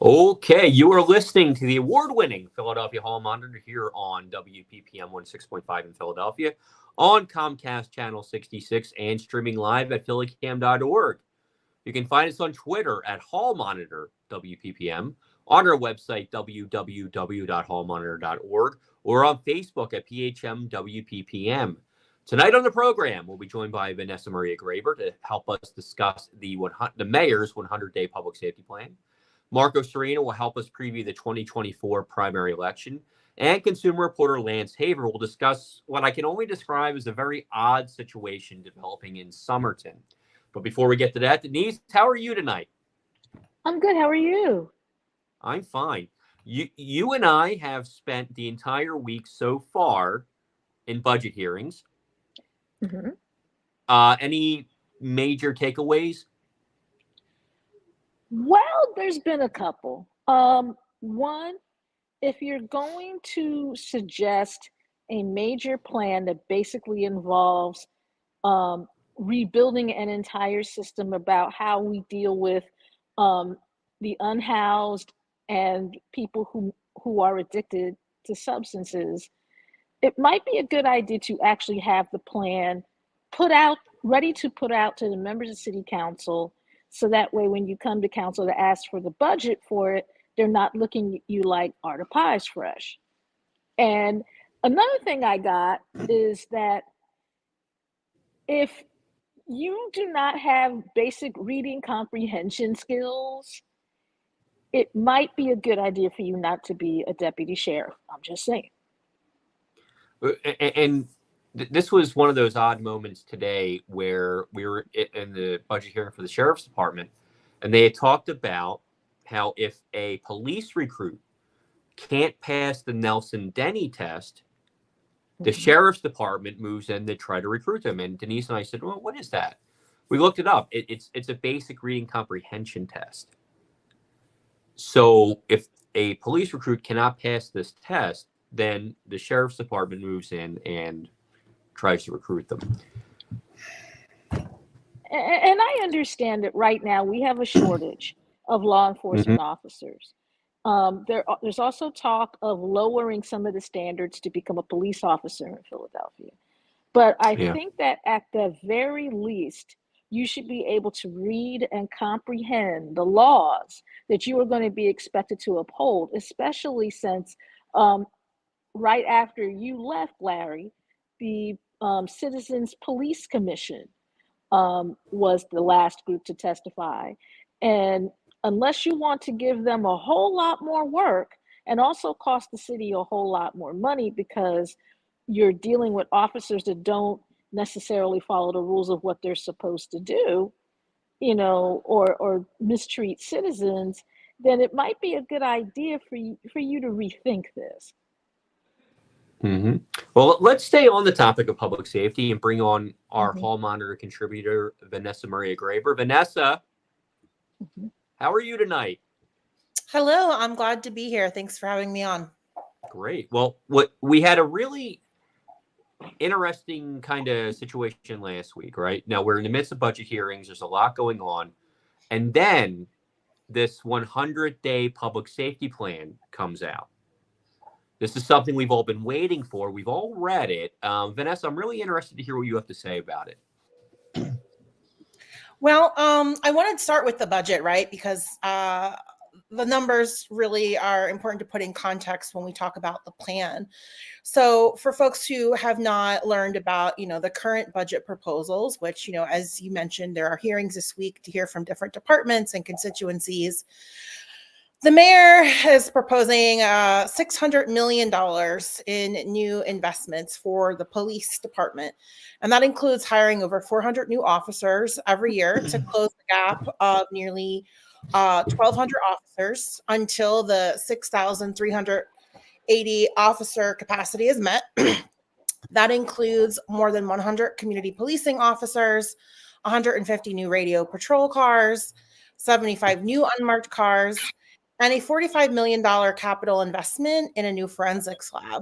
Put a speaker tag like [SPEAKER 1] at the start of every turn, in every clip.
[SPEAKER 1] Okay, you are listening to the award-winning Philadelphia Hall Monitor here on WPPM 16.5 in Philadelphia, on Comcast Channel 66, and streaming live at phillycam.org. You can find us on Twitter at Hall Monitor WPPM, on our website www.hallmonitor.org, or on Facebook at PHM WPPM. Tonight on the program, we'll be joined by Vanessa Maria Graber to help us discuss the mayor's 100-day public safety plan. Marco Serino will help us preview the 2024 primary election. And consumer reporter Lance Haver will discuss what I can only describe as a very odd situation developing in Somerton. But before we get to that, Denise, how are you tonight?
[SPEAKER 2] I'm good. How are you?
[SPEAKER 1] I'm fine. You and I have spent the entire week so far in budget hearings.
[SPEAKER 2] Mm-hmm.
[SPEAKER 1] Any major takeaways?
[SPEAKER 2] Well, there's been a couple. One, if you're going to suggest a major plan that basically involves rebuilding an entire system about how we deal with the unhoused and people who are addicted to substances, it might be a good idea to actually have the plan ready to put out to the members of city council, so that way when you come to council to ask for the budget for it, they're not looking at you like, are the pies fresh? And another thing I got is that if you do not have basic reading comprehension skills, it might be a good idea for you not to be a deputy sheriff. I'm just saying.
[SPEAKER 1] And this was one of those odd moments today where we were in the budget hearing for the sheriff's department, and they had talked about how if a police recruit can't pass the Nelson-Denny test, the sheriff's department moves in to try to recruit them. And Denise and I said, well, what is that? We looked it up. It's a basic reading comprehension test. So if a police recruit cannot pass this test, then the sheriff's department moves in and tries to recruit them.
[SPEAKER 2] And I understand that right now we have a shortage of law enforcement officers. There's also talk of lowering some of the standards to become a police officer in Philadelphia. But I think that at the very least, you should be able to read and comprehend the laws that you are going to be expected to uphold, especially since right after you left, Larry, the Citizens Police Commission was the last group to testify. And unless you want to give them a whole lot more work and also cost the city a whole lot more money because you're dealing with officers that don't necessarily follow the rules of what they're supposed to do, or mistreat citizens, then it might be a good idea for you to rethink this.
[SPEAKER 1] Mm-hmm. Well, let's stay on the topic of public safety and bring on our Hall Monitor contributor, Vanessa Maria Graber. Vanessa, how are you tonight?
[SPEAKER 3] Hello, I'm glad to be here. Thanks for having me on.
[SPEAKER 1] Great. Well, we had a really interesting kind of situation last week, right? Now we're in the midst of budget hearings. There's a lot going on. And then this 100-day public safety plan comes out. This is something we've all been waiting for. We've all read it. Vanessa, I'm really interested to hear what you have to say about it.
[SPEAKER 3] Well, I wanted to start with the budget, right? Because the numbers really are important to put in context when we talk about the plan. So for folks who have not learned about, the current budget proposals, which, as you mentioned, there are hearings this week to hear from different departments and constituencies. The mayor is proposing $600 million in new investments for the police department. And that includes hiring over 400 new officers every year to close the gap of nearly 1,200 officers until the 6,380 officer capacity is met. That includes more than 100 community policing officers, 150 new radio patrol cars, 75 new unmarked cars, and a $45 million capital investment in a new forensics lab.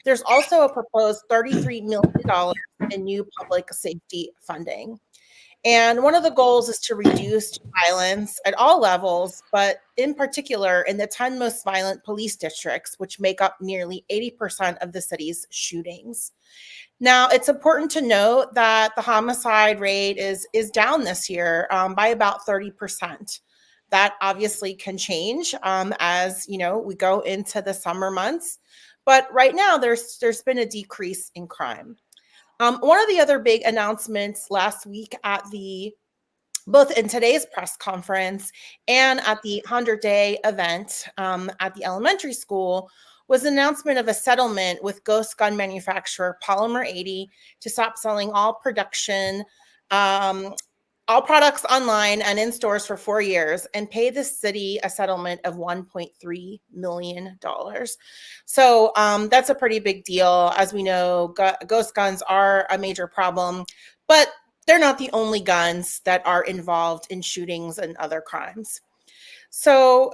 [SPEAKER 3] There's also a proposed $33 million in new public safety funding. And one of the goals is to reduce violence at all levels, but in particular in the 10 most violent police districts, which make up nearly 80% of the city's shootings. Now, it's important to note that the homicide rate is down this year by about 30%. That obviously can change as we go into the summer months. But right now, there's been a decrease in crime. One of the other big announcements last week at both in today's press conference and at the 100-day event at the elementary school was an announcement of a settlement with ghost gun manufacturer Polymer 80 to stop selling all products online and in stores for 4 years and pay the city a settlement of $1.3 million. So that's a pretty big deal. As we know, ghost guns are a major problem, but they're not the only guns that are involved in shootings and other crimes. So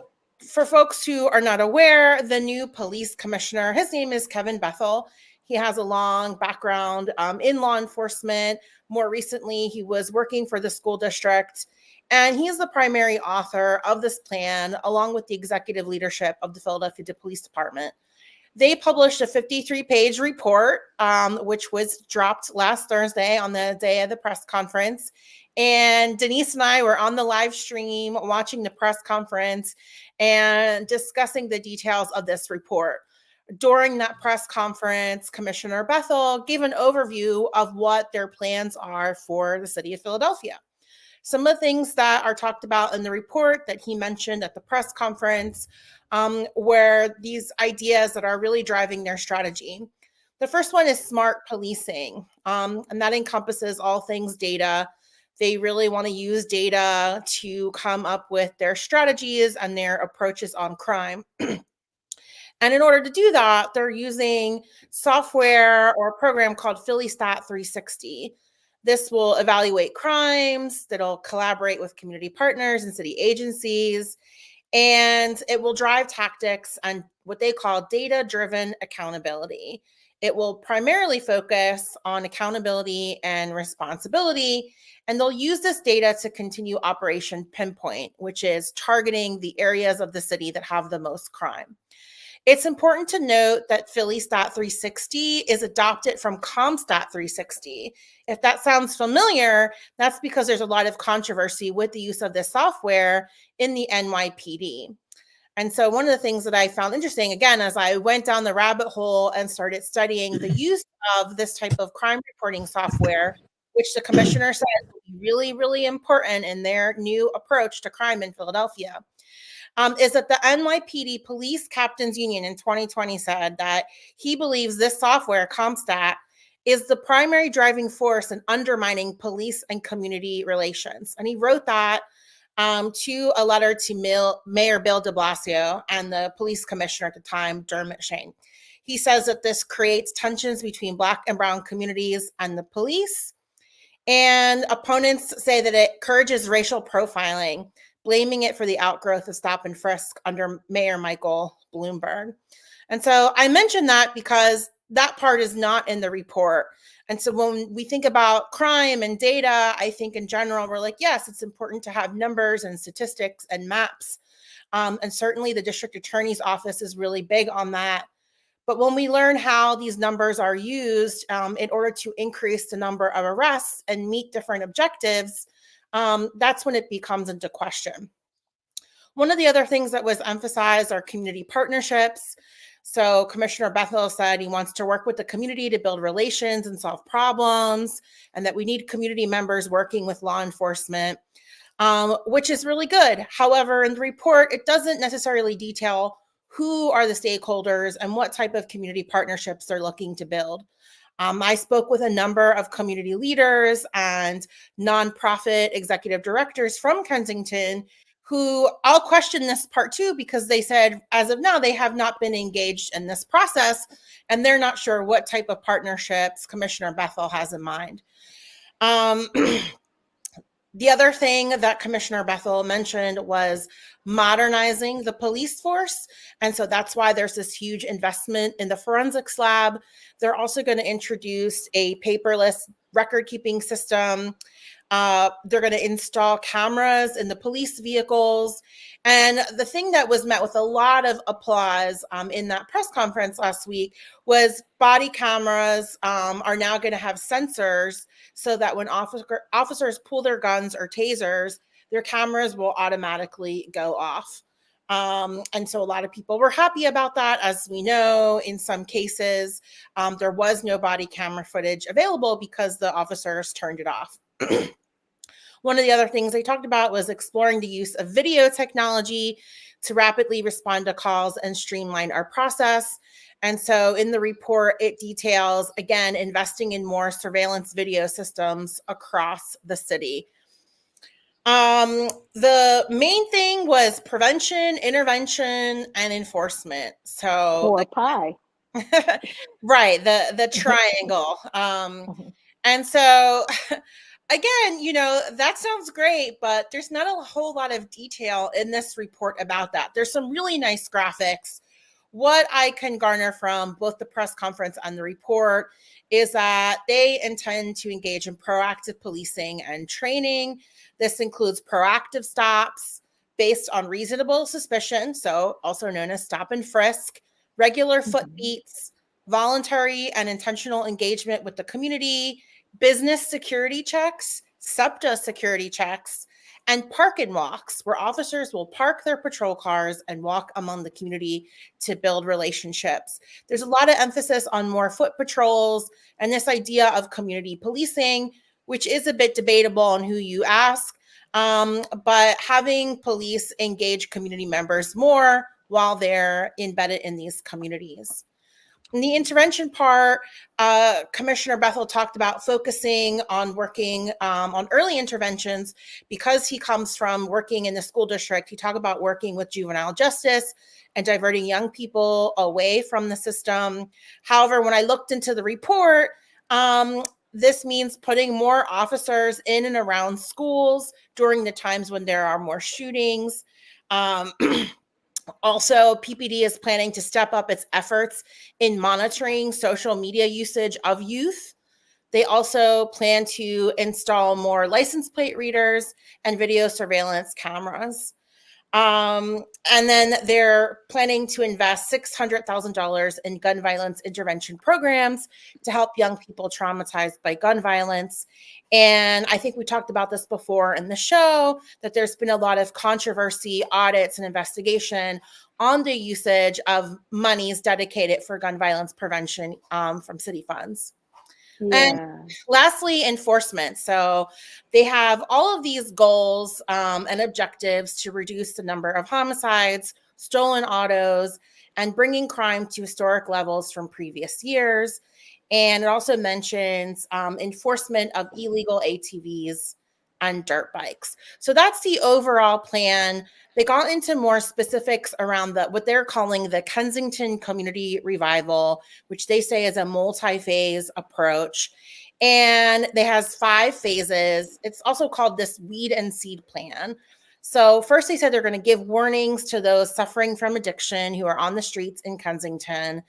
[SPEAKER 3] for folks who are not aware, the new police commissioner, his name is Kevin Bethel. He has a long background in law enforcement. More recently, he was working for the school district, and he is the primary author of this plan, along with the executive leadership of the Philadelphia Police Department. They published a 53-page report, which was dropped last Thursday on the day of the press conference. And Denise and I were on the live stream watching the press conference and discussing the details of this report. During that press conference, Commissioner Bethel gave an overview of what their plans are for the city of Philadelphia. Some of the things that are talked about in the report that he mentioned at the press conference were these ideas that are really driving their strategy. The first one is smart policing, and that encompasses all things data. They really want to use data to come up with their strategies and their approaches on crime. And in order to do that, they're using software or a program called PhillyStat 360. This will evaluate crimes, that'll collaborate with community partners and city agencies, and it will drive tactics on what they call data-driven accountability. It will primarily focus on accountability and responsibility, and they'll use this data to continue Operation Pinpoint, which is targeting the areas of the city that have the most crime. It's important to note that PhillyStat 360 is adopted from CompStat 360. If that sounds familiar, that's because there's a lot of controversy with the use of this software in the NYPD. And so one of the things that I found interesting, again, as I went down the rabbit hole and started studying the use of this type of crime reporting software, which the commissioner said will be really, really important in their new approach to crime in Philadelphia, is that the NYPD Police Captains Union in 2020 said that he believes this software, CompStat, is the primary driving force in undermining police and community relations. And he wrote that to a letter to Mayor Bill de Blasio and the police commissioner at the time, Dermot Shane. He says that this creates tensions between Black and Brown communities and the police. And opponents say that it encourages racial profiling, blaming it for the outgrowth of stop and frisk under Mayor Michael Bloomberg. And so I mentioned that because that part is not in the report. And so when we think about crime and data, I think in general, we're like, yes, it's important to have numbers and statistics and maps. And certainly the district attorney's office is really big on that. But when we learn how these numbers are used in order to increase the number of arrests and meet different objectives, that's when it becomes into question. One of the other things that was emphasized are community partnerships. So Commissioner Bethel said he wants to work with the community to build relations and solve problems, and that we need community members working with law enforcement, which is really good. However, in the report, it doesn't necessarily detail who are the stakeholders and what type of community partnerships they're looking to build. I spoke with a number of community leaders and nonprofit executive directors from Kensington who all question this part too, because they said, as of now, they have not been engaged in this process, and they're not sure what type of partnerships Commissioner Bethel has in mind. The other thing that Commissioner Bethel mentioned was modernizing the police force. And so that's why there's this huge investment in the forensics lab. They're also going to introduce a paperless record-keeping system. They're going to install cameras in the police vehicles. And the thing that was met with a lot of applause in that press conference last week was body cameras are now going to have sensors so that when officers pull their guns or tasers, their cameras will automatically go off. And so a lot of people were happy about that. As we know, in some cases, there was no body camera footage available because the officers turned it off. One of the other things they talked about was exploring the use of video technology to rapidly respond to calls and streamline our process. And so in the report, it details, again, investing in more surveillance video systems across the city. The main thing was prevention, intervention, and enforcement. So
[SPEAKER 2] Or pie.
[SPEAKER 3] right, the triangle. And so again, that sounds great, but there's not a whole lot of detail in this report about that. There's some really nice graphics. What I can garner from both the press conference and the report is that they intend to engage in proactive policing and training. This includes proactive stops based on reasonable suspicion, so also known as stop and frisk, regular foot beats, voluntary and intentional engagement with the community, business security checks, SEPTA security checks, and park and walks, where officers will park their patrol cars and walk among the community to build relationships. There's a lot of emphasis on more foot patrols and this idea of community policing, which is a bit debatable on who you ask, but having police engage community members more while they're embedded in these communities. In the intervention part, Commissioner Bethel talked about focusing on working on early interventions because he comes from working in the school district. He talked about working with juvenile justice and diverting young people away from the system. However, when I looked into the report, this means putting more officers in and around schools during the times when there are more shootings. Also, PPD is planning to step up its efforts in monitoring social media usage of youth. They also plan to install more license plate readers and video surveillance cameras. And then they're planning to invest $600,000 in gun violence intervention programs to help young people traumatized by gun violence. And I think we talked about this before in the show, that there's been a lot of controversy, audits, and investigation on the usage of monies dedicated for gun violence prevention from city funds.
[SPEAKER 2] Yeah.
[SPEAKER 3] And lastly, enforcement. So they have all of these goals and objectives to reduce the number of homicides, stolen autos, and bringing crime to historic levels from previous years. And it also mentions enforcement of illegal ATVs and dirt bikes. So that's the overall plan. They got into more specifics around what they're calling the Kensington Community Revival, which they say is a multi-phase approach. And it has 5 phases. It's also called this weed and seed plan. So first they said they're going to give warnings to those suffering from addiction who are on the streets in Kensington,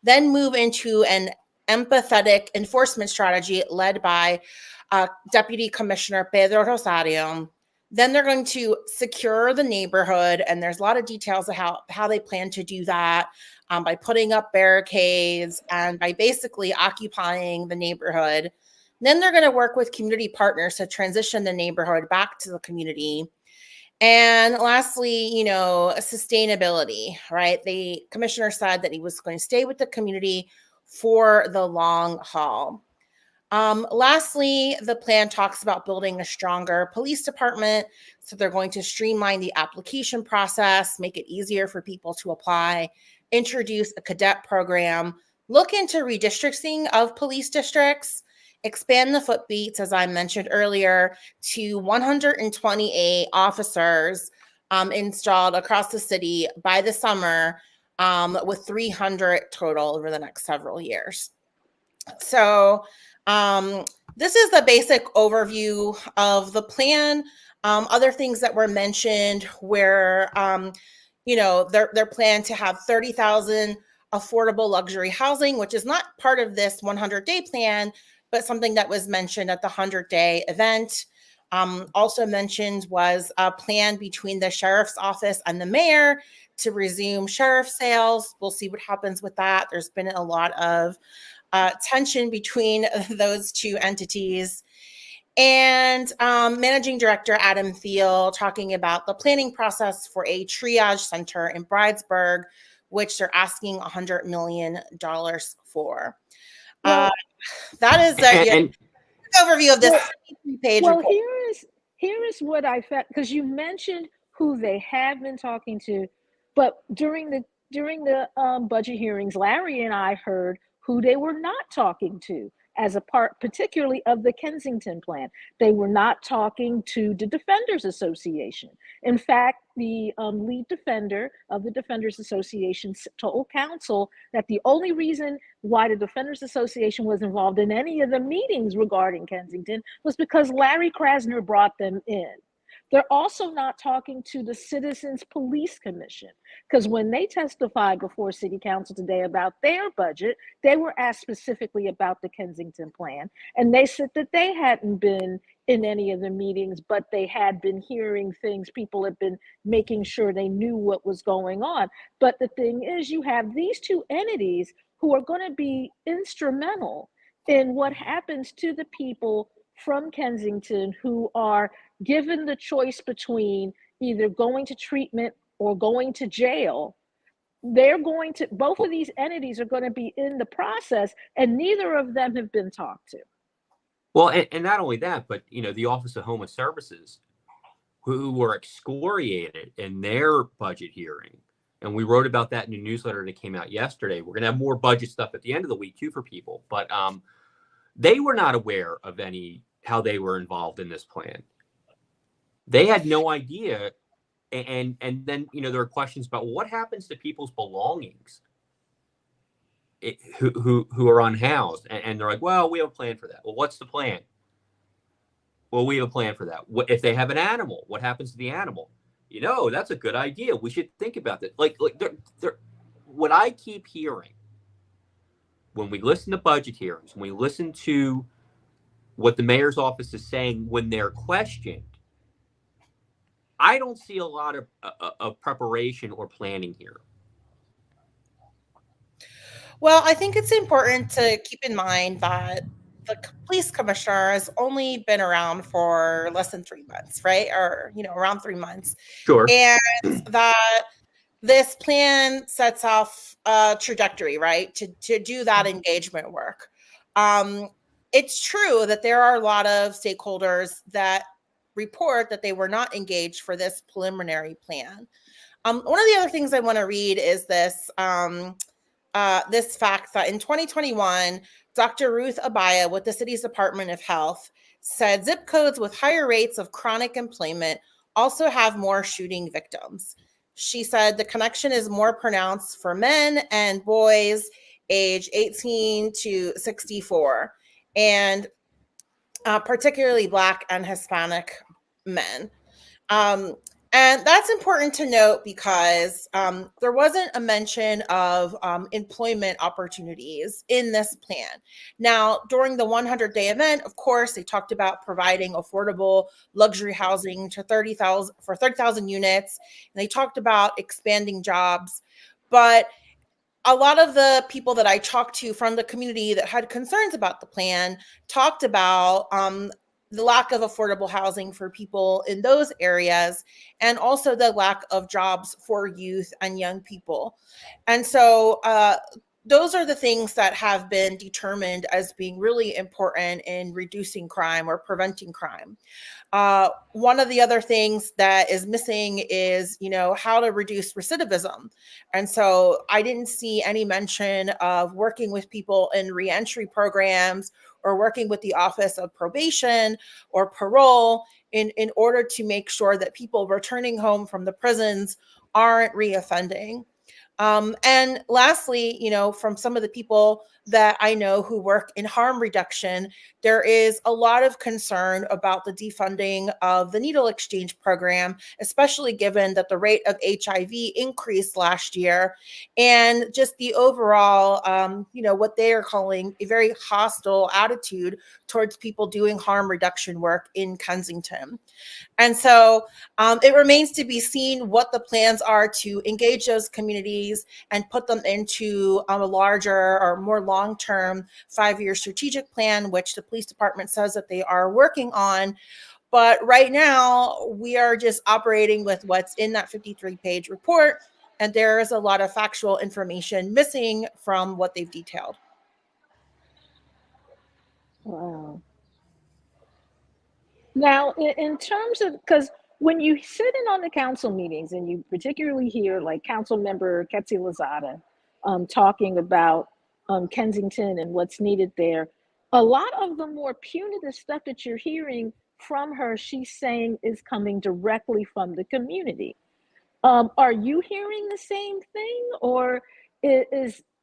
[SPEAKER 3] then move into an empathetic enforcement strategy led by Deputy Commissioner Pedro Rosario. Then they're going to secure the neighborhood, and there's a lot of details of how they plan to do that, by putting up barricades and by basically occupying the neighborhood. Then they're going to work with community partners to transition the neighborhood back to the community. And lastly, sustainability, right? The commissioner said that he was going to stay with the community for the long haul. Lastly, the plan talks about building a stronger police department. So they're going to streamline the application process, make it easier for people to apply, introduce a cadet program, look into redistricting of police districts, expand the foot beats, as I mentioned earlier, to 128 officers installed across the city by the summer, with 300 total over the next several years. So this is the basic overview of the plan. Other things that were mentioned where, their plan to have 30,000 affordable luxury housing, which is not part of this 100-day plan, but something that was mentioned at the 100-day event. Also mentioned was a plan between the sheriff's office and the mayor to resume sheriff sales. We'll see what happens with that. There's been a lot of tension between those two entities. And Managing Director Adam Thiel talking about the planning process for a triage center in Bridesburg, which they're asking $100 million for.
[SPEAKER 2] Well,
[SPEAKER 3] that is a overview of this page report.
[SPEAKER 2] Here is what I felt, because you mentioned who they have been talking to, but during the budget hearings, Larry and I heard who they were not talking to as a part, particularly of the Kensington plan. They were not talking to the Defenders Association. In fact, the lead defender of the Defenders Association told counsel that the only reason why the Defenders Association was involved in any of the meetings regarding Kensington was because Larry Krasner brought them in. They're also not talking to the Citizens Police Commission, because when they testified before City Council today about their budget, they were asked specifically about the Kensington plan. And they said that they hadn't been in any of the meetings, but they had been hearing things. People had been making sure they knew what was going on. But the thing is, you have these two entities who are going to be instrumental in what happens to the people from Kensington who are given the choice between either going to treatment or going to jail. Both of these entities are going to be in the process, and neither of them have been talked to.
[SPEAKER 1] Well, and not only that, but the Office of Homeless Services, who were excoriated in their budget hearing, and we wrote about that in a newsletter that came out yesterday. We're going to have more budget stuff at the end of the week too for people, but they were not aware of how they were involved in this plan. They had no idea. And then, there are questions about what happens to people's belongings who are unhoused. And they're like, well, we have a plan for that. Well, what's the plan? Well, we have a plan for that. If they have an animal, what happens to the animal? That's a good idea. We should think about that. Like what I keep hearing when we listen to budget hearings, when we listen to what the mayor's office is saying when they're questioned, I don't see a lot of preparation or planning here.
[SPEAKER 3] Well, I think it's important to keep in mind that the police commissioner has only been around for less than 3 months, right? Or, around 3 months.
[SPEAKER 1] Sure.
[SPEAKER 3] And that this plan sets off a trajectory, right? To do that engagement work. It's true that there are a lot of stakeholders that report that they were not engaged for this preliminary plan. One of the other things I want to read is this this fact that in 2021, Dr. Ruth Abaya with the city's Department of Health said zip codes with higher rates of chronic employment also have more shooting victims. She said the connection is more pronounced for men and boys age 18 to 64, and particularly Black and Hispanic men. And that's important to note because there wasn't a mention of employment opportunities in this plan. Now, during the 100-day event, of course, they talked about providing affordable luxury housing to 30,000 units. And they talked about expanding jobs. But a lot of the people that I talked to from the community that had concerns about the plan talked about the lack of affordable housing for people in those areas, and also the lack of jobs for youth and young people. And so those are the things that have been determined as being really important in reducing crime or preventing crime. One of the other things that is missing is, how to reduce recidivism. And so I didn't see any mention of working with people in reentry programs or working with the Office of Probation or Parole in order to make sure that people returning home from the prisons aren't reoffending. And lastly, from some of the people that I know who work in harm reduction, there is a lot of concern about the defunding of the needle exchange program, especially given that the rate of HIV increased last year, and just the overall, what they are calling a very hostile attitude towards people doing harm reduction work in Kensington. And so it remains to be seen what the plans are to engage those communities and put them into a larger or more long-term 5-year strategic plan, which the police department says that they are working on. But right now, we are just operating with what's in that 53-page report, and there is a lot of factual information missing from what they've detailed.
[SPEAKER 2] Wow. Now, in terms of, because when you sit in on the council meetings and you particularly hear like Council Member Ketsi Lozada talking about Kensington and what's needed there, a lot of the more punitive stuff that you're hearing from her, she's saying is coming directly from the community. Are you hearing the same thing, or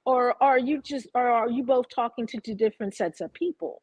[SPEAKER 2] are you both talking to two different sets of people?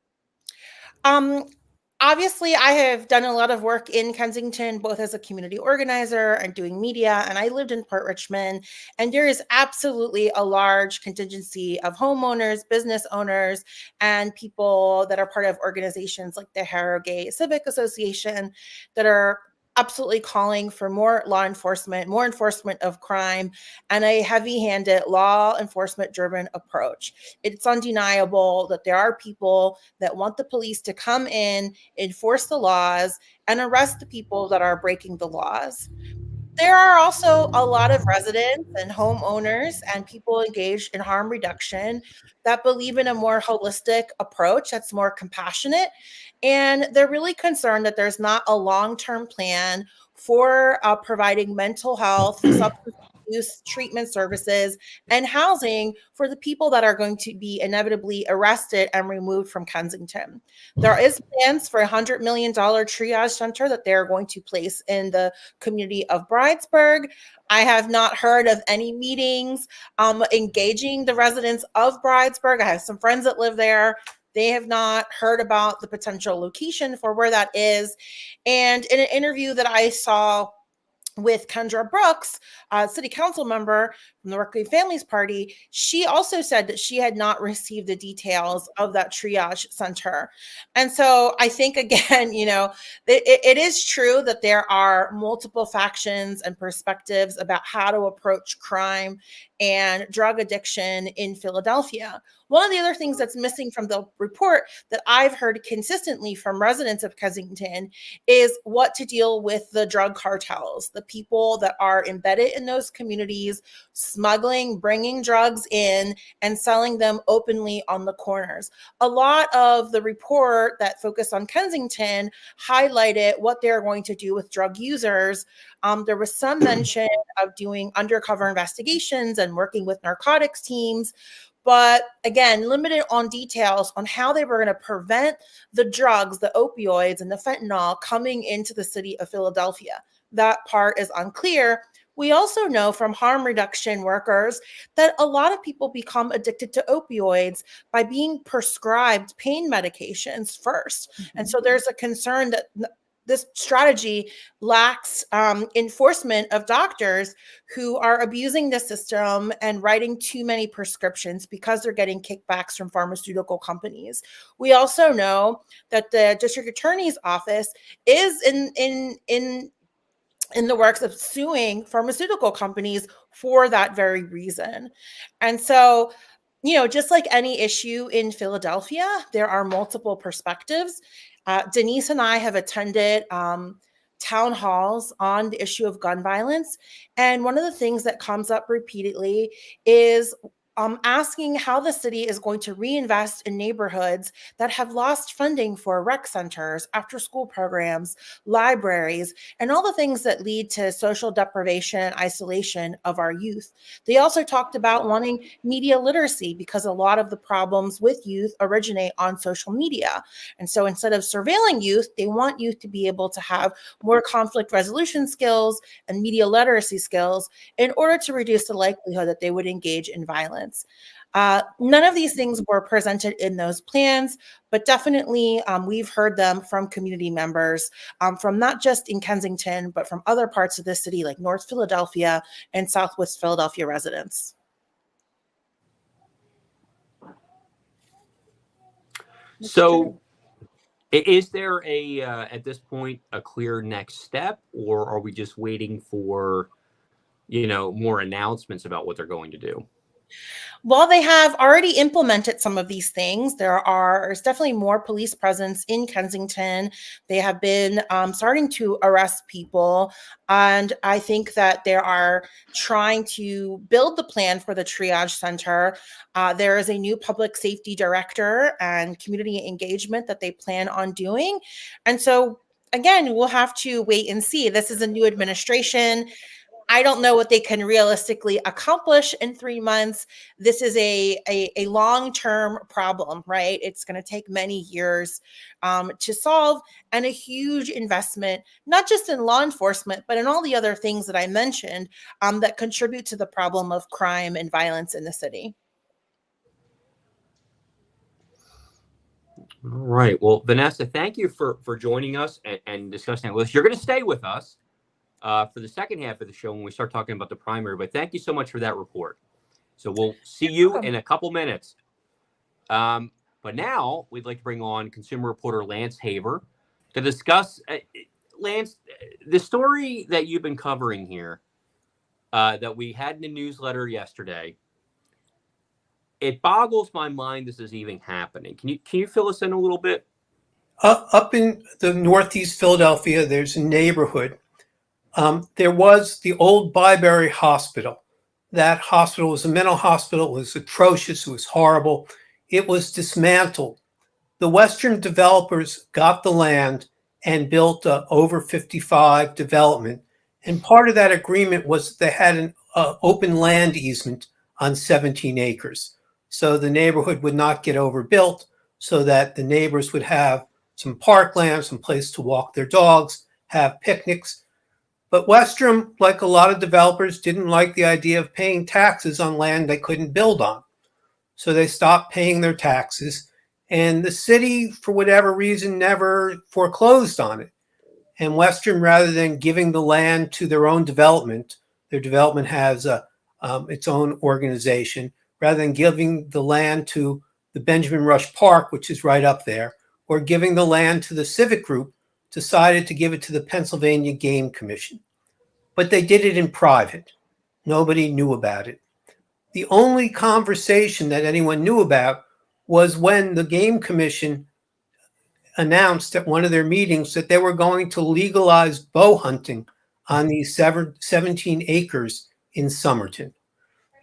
[SPEAKER 3] Obviously, I have done a lot of work in Kensington, both as a community organizer and doing media, and I lived in Port Richmond, and there is absolutely a large contingency of homeowners, business owners, and people that are part of organizations like the Harrogate Civic Association that are absolutely calling for more law enforcement, more enforcement of crime, and a heavy-handed law enforcement-driven approach. It's undeniable that there are people that want the police to come in, enforce the laws, and arrest the people that are breaking the laws. There are also a lot of residents and homeowners and people engaged in harm reduction that believe in a more holistic approach that's more compassionate. And they're really concerned that there's not a long-term plan for providing mental health, substance abuse treatment services, and housing for the people that are going to be inevitably arrested and removed from Kensington. There is plans for $100 million triage center that they're going to place in the community of Bridesburg. I have not heard of any meetings engaging the residents of Bridesburg. I have some friends that live there. They have not heard about the potential location for where that is. And in an interview that I saw with Kendra Brooks, a city council member from the Berkeley Families Party, she also said that she had not received the details of that triage center. And so I think, again, it is true that there are multiple factions and perspectives about how to approach crime and drug addiction in Philadelphia. One of the other things that's missing from the report that I've heard consistently from residents of Kensington is what to deal with the drug cartels, the people that are embedded in those communities, smuggling, bringing drugs in, and selling them openly on the corners. A lot of the report that focused on Kensington highlighted what they're going to do with drug users. There was some mention of doing undercover investigations and working with narcotics teams, but again, limited on details on how they were going to prevent the drugs, the opioids, and the fentanyl coming into the city of Philadelphia. That part is unclear. We also know from harm reduction workers that a lot of people become addicted to opioids by being prescribed pain medications first. Mm-hmm. And so there's a concern that this strategy lacks enforcement of doctors who are abusing the system and writing too many prescriptions because they're getting kickbacks from pharmaceutical companies. We also know that the district attorney's office is in the works of suing pharmaceutical companies for that very reason. And so, just like any issue in Philadelphia, there are multiple perspectives. Denise and I have attended town halls on the issue of gun violence. And one of the things that comes up repeatedly is asking how the city is going to reinvest in neighborhoods that have lost funding for rec centers, after school programs, libraries, and all the things that lead to social deprivation and isolation of our youth. They also talked about wanting media literacy because a lot of the problems with youth originate on social media. And so instead of surveilling youth, they want youth to be able to have more conflict resolution skills and media literacy skills in order to reduce the likelihood that they would engage in violence. None of these things were presented in those plans, but definitely we've heard them from community members from not just in Kensington, but from other parts of the city like North Philadelphia and Southwest Philadelphia residents.
[SPEAKER 1] So is there at this point, a clear next step, or are we just waiting for, more announcements about what they're going to do?
[SPEAKER 3] While they have already implemented some of these things, there's definitely more police presence in Kensington. They have been starting to arrest people. And I think that they are trying to build the plan for the triage center. There is a new public safety director and community engagement that they plan on doing. And so, again, we'll have to wait and see. This is a new administration. I don't know what they can realistically accomplish in 3 months. This is a long-term problem, right? It's going to take many years to solve, and a huge investment, not just in law enforcement, but in all the other things that I mentioned that contribute to the problem of crime and violence in the city.
[SPEAKER 1] All right. Well, Vanessa, thank you for joining us and discussing it with us. You're going to stay with us for the second half of the show when we start talking about the primary, but thank you so much for that report. So we'll see you in a couple minutes. But now we'd like to bring on consumer reporter Lance Haver to discuss, Lance, the story that you've been covering here, that we had in the newsletter yesterday. It boggles my mind this is even happening. Can you fill us in a little bit?
[SPEAKER 4] Up in the Northeast Philadelphia, there's a neighborhood. There was the old Byberry Hospital. That hospital was a mental hospital. It was atrocious. It was horrible. It was dismantled. The Western developers got the land and built over 55 development. And part of that agreement was they had an open land easement on 17 acres. So the neighborhood would not get overbuilt, so that the neighbors would have some parkland, some place to walk their dogs, have picnics. But Western, like a lot of developers, didn't like the idea of paying taxes on land they couldn't build on. So they stopped paying their taxes, and the city, for whatever reason, never foreclosed on it. And Western, rather than giving the land to their own development, their development has its own organization, rather than giving the land to the Benjamin Rush Park, which is right up there, or giving the land to the civic group, decided to give it to the Pennsylvania Game Commission. But they did it in private. Nobody knew about it. The only conversation that anyone knew about was when the Game Commission announced at one of their meetings that they were going to legalize bow hunting on these 17 acres in Somerton.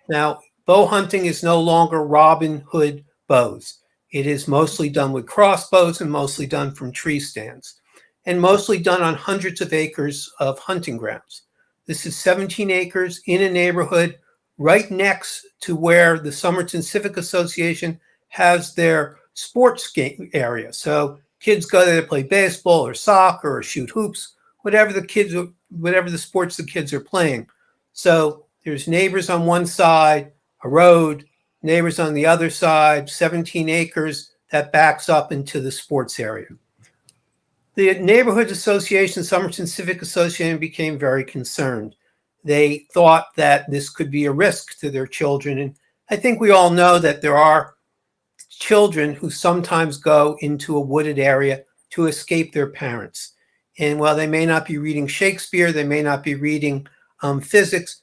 [SPEAKER 4] Now, bow hunting is no longer Robin Hood bows. It is mostly done with crossbows and mostly done from tree stands, and mostly done on hundreds of acres of hunting grounds. This is 17 acres in a neighborhood right next to where the Somerton Civic Association has their sports game area. So kids go there to play baseball or soccer or shoot hoops, whatever the sports the kids are playing. So there's neighbors on one side, a road, neighbors on the other side, 17 acres that backs up into the sports area. The neighborhood association, Somerton Civic Association, became very concerned. They thought that this could be a risk to their children. And I think we all know that there are children who sometimes go into a wooded area to escape their parents. And while they may not be reading Shakespeare, they may not be reading physics,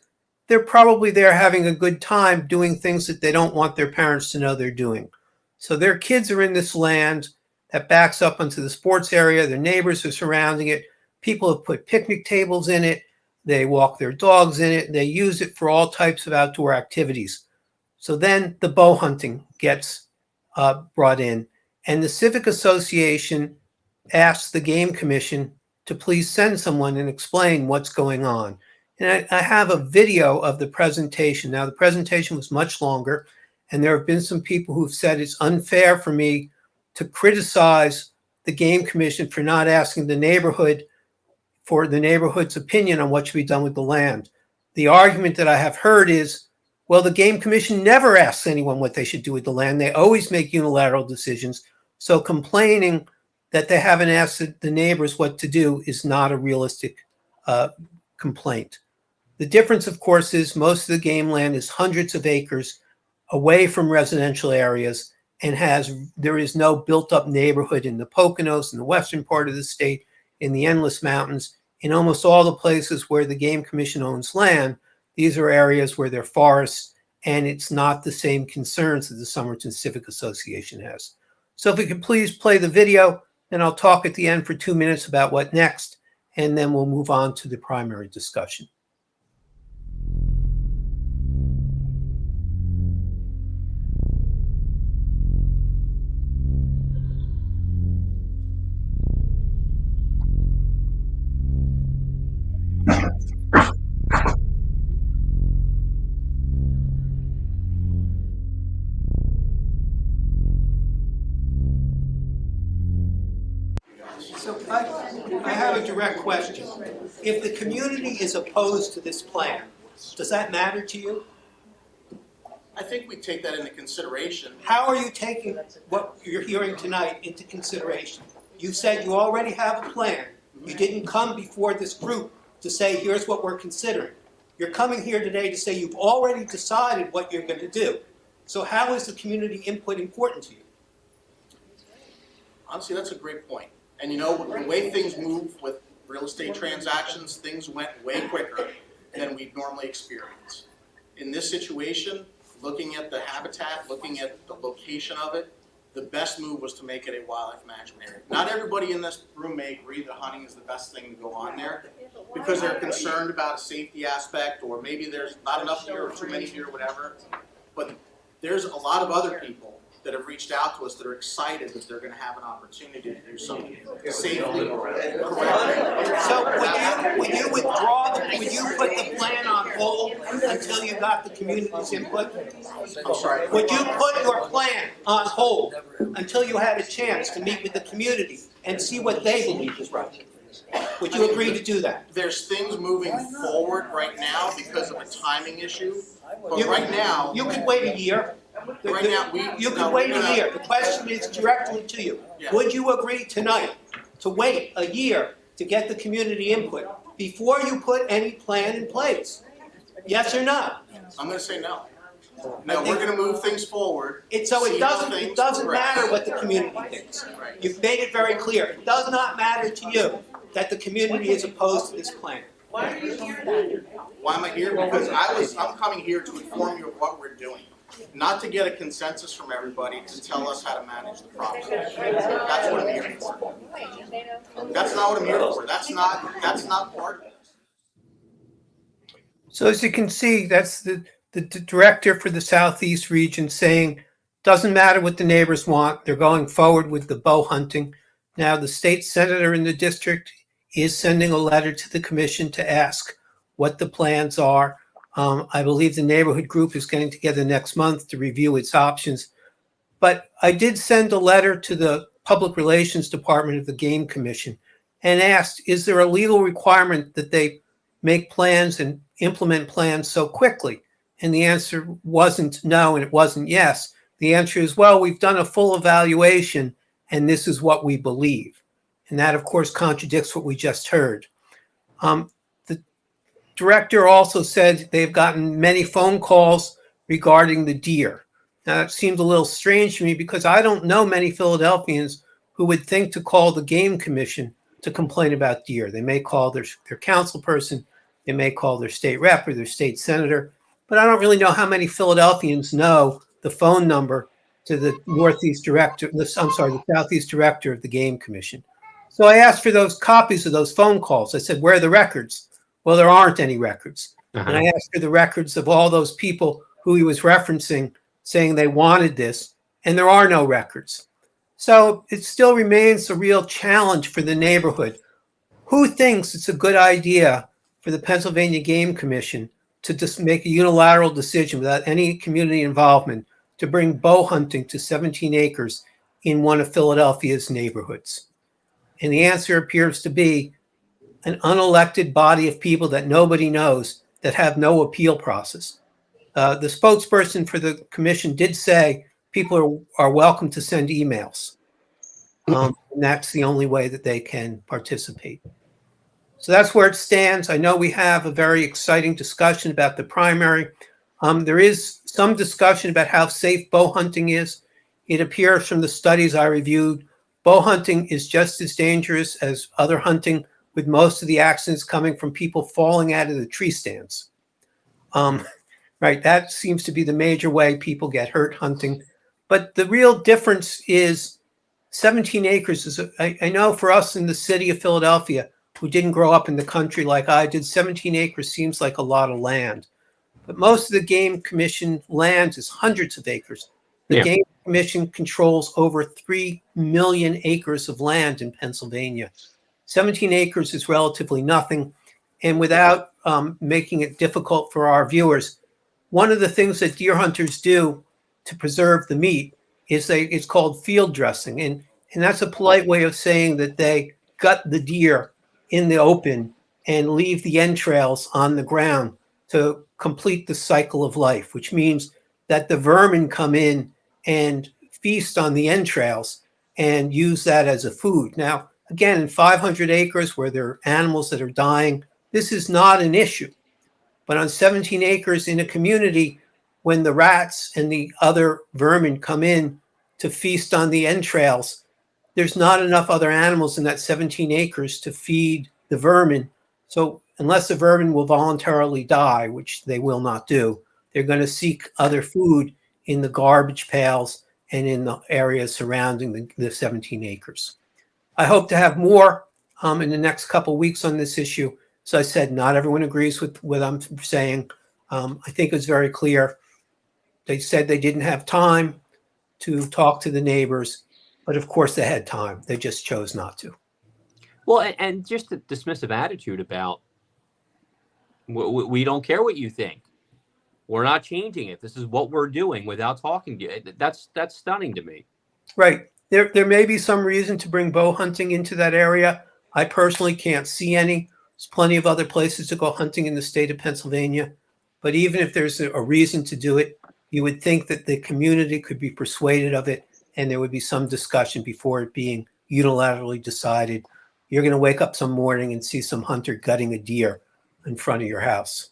[SPEAKER 4] they're probably there having a good time doing things that they don't want their parents to know they're doing. So their kids are in this land that backs up onto the sports area. Their neighbors are surrounding it. People have put picnic tables in it. They walk their dogs in it. They use it for all types of outdoor activities. So then the bow hunting gets brought in, and the Civic Association asks the Game Commission to please send someone and explain what's going on. And I have a video of the presentation. Now, the presentation was much longer, and there have been some people who've said it's unfair for me to criticize the Game Commission for not asking the neighborhood for the neighborhood's opinion on what should be done with the land. The argument that I have heard is, well, the Game Commission never asks anyone what they should do with the land. They always make unilateral decisions. So complaining that they haven't asked the neighbors what to do is not a realistic complaint. The difference, of course, is most of the game land is hundreds of acres away from residential areas, and there is no built-up neighborhood in the Poconos, in the western part of the state, in the Endless Mountains. In almost all the places where the Game Commission owns land, these are areas where there are forests, and it's not the same concerns that the Somerton Civic Association has. So if we could please play the video, then I'll talk at the end for 2 minutes about what next, and then we'll move on to the primary discussion. So I have a direct question. If the community is opposed to this plan, does that matter to you?
[SPEAKER 5] I think we take that into consideration.
[SPEAKER 4] How are you taking what you're hearing tonight into consideration? You said you already have a plan. You didn't come before this group to say, here's what we're considering. You're coming here today to say you've already decided what you're going to do. So how is the community input important to you?
[SPEAKER 5] Honestly, that's a great point. And you know, the way things move with real estate transactions, things went way quicker than we'd normally experience. In this situation, looking at the habitat, looking at the location of it, the best move was to make it a wildlife management area. Not everybody in this room may agree that hunting is the best thing to go on there because they're concerned about a safety aspect, or maybe there's not enough deer or too many deer or whatever. But there's a lot of other people that have reached out to us that are excited that they're going to have an opportunity to do something safely, correctly.
[SPEAKER 4] So would you withdraw, would you put the plan on hold until you got the community's input?
[SPEAKER 5] I'm sorry.
[SPEAKER 4] Would you put your plan on hold until you had a chance to meet with the community and see what they believe is right? Would you agree to do that?
[SPEAKER 5] There's things moving forward right now because of a timing issue, but right now...
[SPEAKER 4] You could wait a year.
[SPEAKER 5] Right now,
[SPEAKER 4] you could wait a year. The question is directly to you.
[SPEAKER 5] Yeah.
[SPEAKER 4] Would you agree tonight to wait a year to get the community input before you put any plan in place? Yes or no?
[SPEAKER 5] I'm going to say no. No, we're going to move things forward.
[SPEAKER 4] It doesn't matter what the community thinks.
[SPEAKER 5] Right.
[SPEAKER 4] You've made it very clear. It does not matter to you that the community is opposed to this plan.
[SPEAKER 5] Why are you here then? Why am I here? Because I'm coming here to inform you of what we're doing. Not to get a consensus from everybody to tell us how to manage the property. That's what I'm here for. That's not what I'm here for. That's not part of this.
[SPEAKER 4] So as you can see, that's the director for the Southeast region saying, doesn't matter what the neighbors want, they're going forward with the bow hunting. Now the state senator in the district is sending a letter to the commission to ask what the plans are. I believe the neighborhood group is getting together next month to review its options. But I did send a letter to the Public Relations Department of the Game Commission and asked, is there a legal requirement that they make plans and implement plans so quickly? And the answer wasn't no, and it wasn't yes. The answer is, well, we've done a full evaluation, and this is what we believe. And that, of course, contradicts what we just heard. The director also said they've gotten many phone calls regarding the deer. Now, that seems a little strange to me because I don't know many Philadelphians who would think to call the Game Commission to complain about deer. They may call their council person, they may call their state rep or their state senator, but I don't really know how many Philadelphians know the phone number to the Southeast director of the Game Commission. So I asked for those copies of those phone calls. I said, where are the records? Well, there aren't any records. And I asked for the records of all those people who he was referencing saying they wanted this, and there are no records. So it still remains a real challenge for the neighborhood. Who thinks it's a good idea for the Pennsylvania Game Commission to just make a unilateral decision without any community involvement to bring bow hunting to 17 acres in one of Philadelphia's neighborhoods? And the answer appears to be an unelected body of people that nobody knows, that have no appeal process. The spokesperson for the commission did say people are welcome to send emails. And that's the only way that they can participate. So that's where it stands. I know we have a very exciting discussion about the primary. There is some discussion about how safe bow hunting is. It appears from the studies I reviewed, bow hunting is just as dangerous as other hunting, with most of the accidents coming from people falling out of the tree stands. Right, that seems to be the major way people get hurt hunting. But the real difference is 17 acres is, I know for us in the city of Philadelphia, who didn't grow up in the country like I did, 17 acres seems like a lot of land. But most of the Game Commission land is hundreds of acres. The Game Commission controls over 3 million acres of land in Pennsylvania. 17 acres is relatively nothing. And without making it difficult for our viewers, one of the things that deer hunters do to preserve the meat is it's called field dressing. And that's a polite way of saying that they gut the deer in the open and leave the entrails on the ground to complete the cycle of life, which means that the vermin come in and feast on the entrails and use that as a food. Now, again, in 500 acres where there are animals that are dying, this is not an issue. But on 17 acres in a community, when the rats and the other vermin come in to feast on the entrails, there's not enough other animals in that 17 acres to feed the vermin. So unless the vermin will voluntarily die, which they will not do, they're going to seek other food in the garbage pails and in the areas surrounding the 17 acres. I hope to have more in the next couple of weeks on this issue. So I said, not everyone agrees with what I'm saying. I think it's very clear. They said they didn't have time to talk to the neighbors, but of course they had time. They just chose not to.
[SPEAKER 1] Well, and just the dismissive attitude about we don't care what you think. We're not changing it. This is what we're doing without talking to you. That's stunning to me.
[SPEAKER 4] Right. There may be some reason to bring bow hunting into that area. I personally can't see any. There's plenty of other places to go hunting in the state of Pennsylvania. But even if there's a reason to do it, you would think that the community could be persuaded of it, and there would be some discussion before it being unilaterally decided. You're going to wake up some morning and see some hunter gutting a deer in front of your house.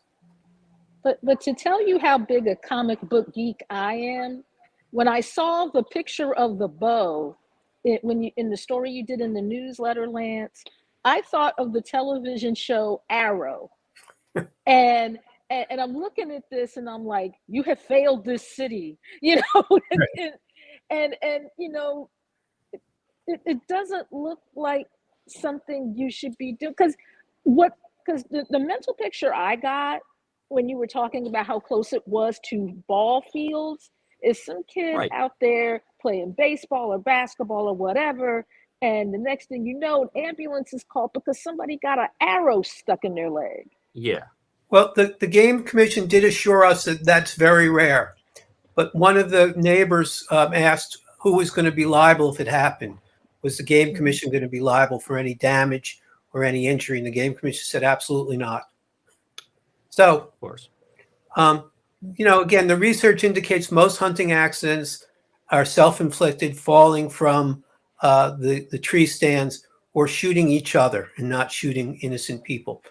[SPEAKER 2] But to tell you how big a comic book geek I am, when I saw the picture of the bow, in the story you did in the newsletter, Lance, I thought of the television show Arrow. and I'm looking at this and I'm like, you have failed this city, you know.
[SPEAKER 4] Right.
[SPEAKER 2] and you know, it doesn't look like something you should be doing, because the mental picture I got when you were talking about how close it was to ball fields is some kid out there playing baseball or basketball or whatever, and the next thing you know, an ambulance is called because somebody got an arrow stuck in their leg.
[SPEAKER 1] Yeah.
[SPEAKER 4] Well, the Game Commission did assure us that that's very rare. But one of the neighbors asked who was going to be liable if it happened. Was the Game Commission going to be liable for any damage or any injury? And the Game Commission said absolutely not. So,
[SPEAKER 1] of course,
[SPEAKER 4] you know, again, the research indicates most hunting accidents are self-inflicted, falling from the tree stands or shooting each other and not shooting innocent people.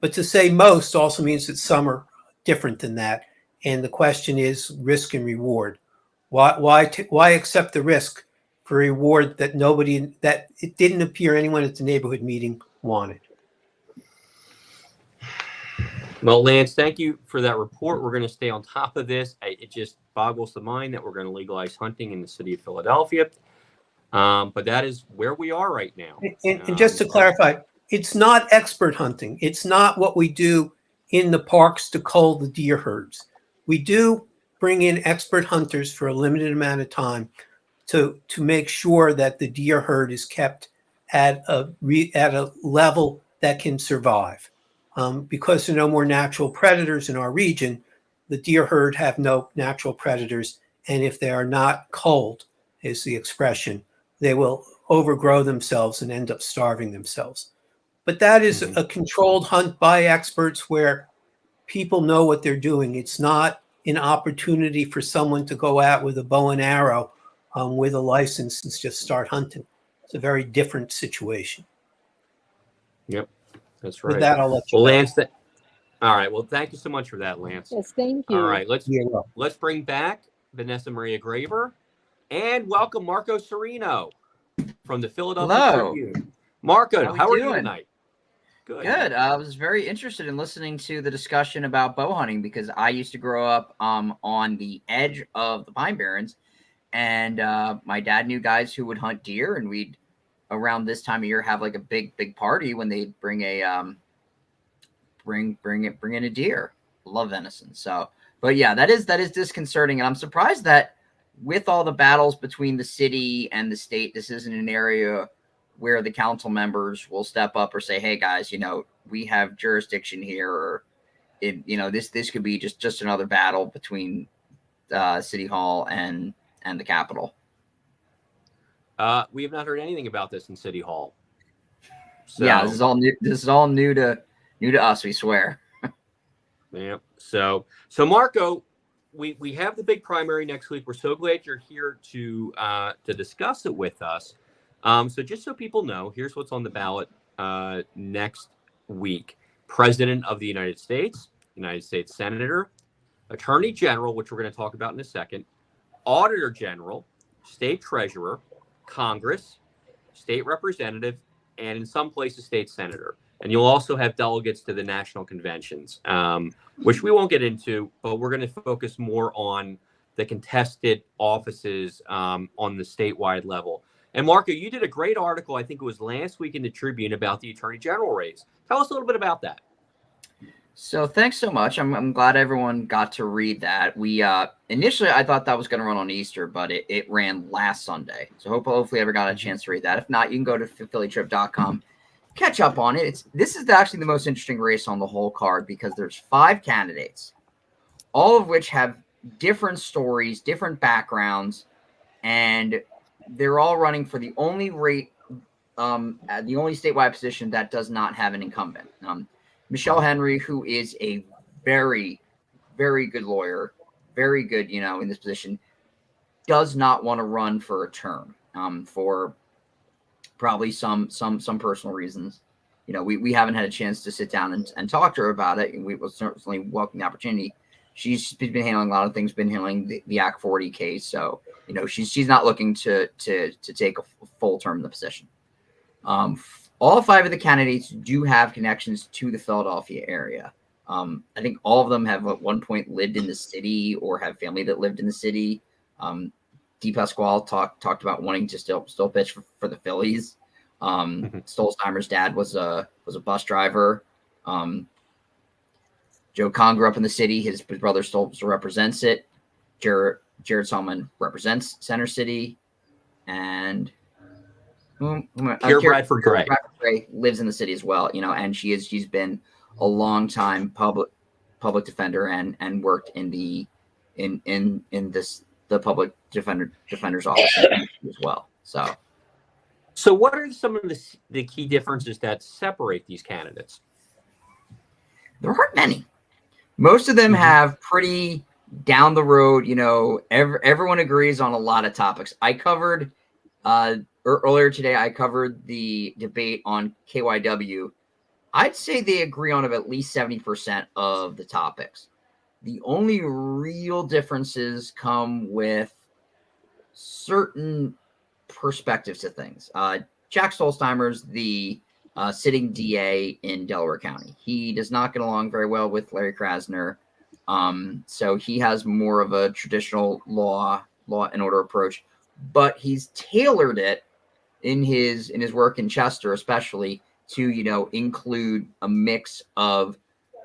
[SPEAKER 4] But to say most also means that some are different than that. And the question is risk and reward. Why accept the risk for a reward that it didn't appear anyone at the neighborhood meeting wanted?
[SPEAKER 1] Well, Lance, thank you for that report. We're going to stay on top of this. It just boggles the mind that we're going to legalize hunting in the city of Philadelphia. But that is where we are right now.
[SPEAKER 4] And just to clarify, it's not expert hunting. It's not what we do in the parks to cull the deer herds. We do bring in expert hunters for a limited amount of time to make sure that the deer herd is kept at a level that can survive. Because there are no more natural predators in our region, the deer herd have no natural predators, and if they are not culled, is the expression, they will overgrow themselves and end up starving themselves. But that is a controlled hunt by experts where people know what they're doing. It's not an opportunity for someone to go out with a bow and arrow with a license and just start hunting. It's a very different situation.
[SPEAKER 1] Yep, that's right.
[SPEAKER 4] With that, I'll let you
[SPEAKER 1] Well,
[SPEAKER 4] go.
[SPEAKER 1] Lance, all right. Well, thank you so much for that, Lance.
[SPEAKER 2] Yes, thank you.
[SPEAKER 1] All right,
[SPEAKER 4] You're welcome.
[SPEAKER 1] let's bring back Vanessa Maria Graber and welcome Marco Serino from the Philadelphia
[SPEAKER 6] Hello.
[SPEAKER 1] Tribune. Marco, how are you
[SPEAKER 6] doing?
[SPEAKER 1] tonight?
[SPEAKER 6] Good. I was very interested in listening to the discussion about bow hunting because I used to grow up on the edge of the Pine Barrens, and my dad knew guys who would hunt deer, and we'd around this time of year have like a big party when they'd bring a bring in a deer. Love venison. So, but yeah, that is disconcerting, and I'm surprised that with all the battles between the city and the state, this isn't an area where the council members will step up or say, "Hey guys, we have jurisdiction here," or this could be just another battle between City Hall and the Capitol.
[SPEAKER 1] We have not heard anything about this in City Hall. So,
[SPEAKER 6] yeah, this is all new. This is all new to us. We swear.
[SPEAKER 1] Yeah. So Marco, we have the big primary next week. We're so glad you're here to discuss it with us. So just so people know, here's what's on the ballot next week: President of the United States Senator, Attorney General, which we're going to talk about in a second, Auditor General, State Treasurer, Congress, State Representative, and in some places, State Senator. And you'll also have delegates to the national conventions, which we won't get into, but we're going to focus more on the contested offices on the statewide level. And Marco, you did a great article, I think it was last week in the Tribune, about the Attorney General race. Tell us a little bit about that.
[SPEAKER 6] So thanks so much. I'm glad everyone got to read that. We initially I thought that was going to run on Easter, but it ran last Sunday. So hopefully everyone got a chance to read that. If not, you can go to phillytrip.com, catch up on it. This is actually the most interesting race on the whole card because there's 5 candidates, all of which have different stories, different backgrounds, and they're all running for the only statewide position that does not have an incumbent. Michelle Henry, who is a very, very good lawyer, very good, in this position, does not want to run for a term for probably some personal reasons. We haven't had a chance to sit down and talk to her about it, and we will certainly welcome the opportunity. She's been handling a lot of things, been handling the Act 40 case, so she's not looking to take a full term in the position. All 5 of the candidates do have connections to the Philadelphia area. I think all of them have at one point lived in the city or have family that lived in the city. D. Pasquale talked about wanting to still pitch for the Phillies. Stolzheimer's dad was a bus driver. Joe Kahn grew up in the city. His brother Stolz represents it. Jared Solomon represents Center City, and
[SPEAKER 1] Pierre Bradford Gray
[SPEAKER 6] lives in the city as well. And she's been a long time public defender and worked in the public defender's office as well.
[SPEAKER 1] So what are some of the key differences that separate these candidates?
[SPEAKER 6] There aren't many. Most of them have pretty down the road, everyone agrees on a lot of topics. I covered earlier today, I covered the debate on KYW. I'd say they agree on at least 70% of the topics. The only real differences come with certain perspectives to things. Jack Stolzheimer's the sitting DA in Delaware County. He does not get along very well with Larry Krasner. So he has more of a traditional law and order approach, but he's tailored it in his work in Chester, especially to, include a mix of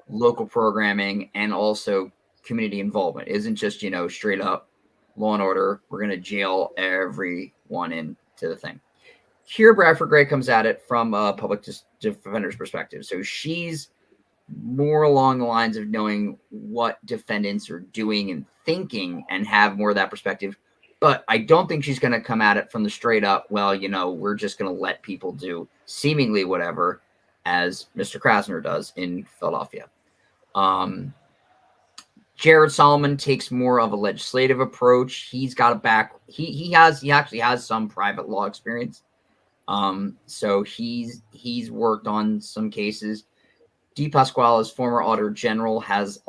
[SPEAKER 6] local programming and also community involvement. It isn't just, straight up law and order. We're going to jail everyone into the thing. Here, Bradford Gray comes at it from a public defender's perspective. So she's more along the lines of knowing what defendants are doing and thinking and have more of that perspective. But I don't think she's going to come at it from the straight up, well, we're just going to let people do seemingly whatever, as Mr. Krasner does in Philadelphia. Jared Solomon takes more of a legislative approach. He's got a back. He actually has some private law experience. So he's worked on some cases. DePasquale, former auditor general, has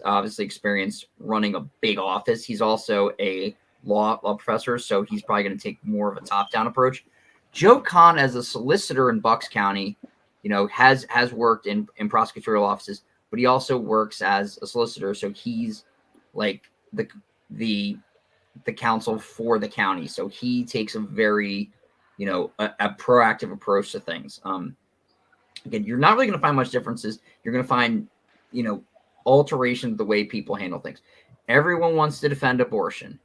[SPEAKER 6] obviously experience running a big office. He's also a law professor, so he's probably going to take more of a top-down approach. Joe Kahn, as a solicitor in Bucks County, has worked in prosecutorial offices, but he also works as a solicitor, so he's like the counsel for the county. So he takes a very, a proactive approach to things. Again, you're not really going to find much differences. You're going to find, alteration of the way people handle things. Everyone wants to defend abortion.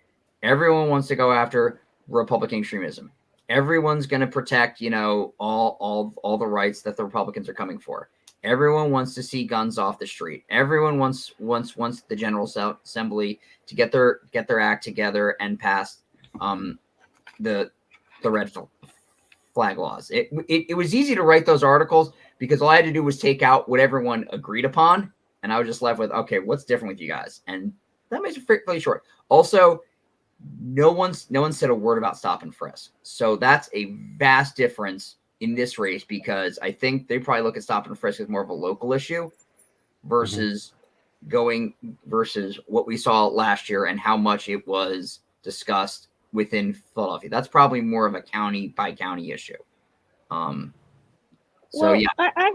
[SPEAKER 6] Everyone wants to go after Republican extremism. Everyone's going to protect, all the rights that the Republicans are coming for. Everyone wants to see guns off the street. Everyone wants the General Assembly to get their act together and pass the red flag laws. It was easy to write those articles because all I had to do was take out what everyone agreed upon, and I was just left with, okay, what's different with you guys? And that makes it fairly short. Also, no one said a word about stop and frisk. So that's a vast difference in this race, because I think they probably look at stop and frisk as more of a local issue versus versus what we saw last year and how much it was discussed within Philadelphia. That's probably more of a county by county issue.
[SPEAKER 2] I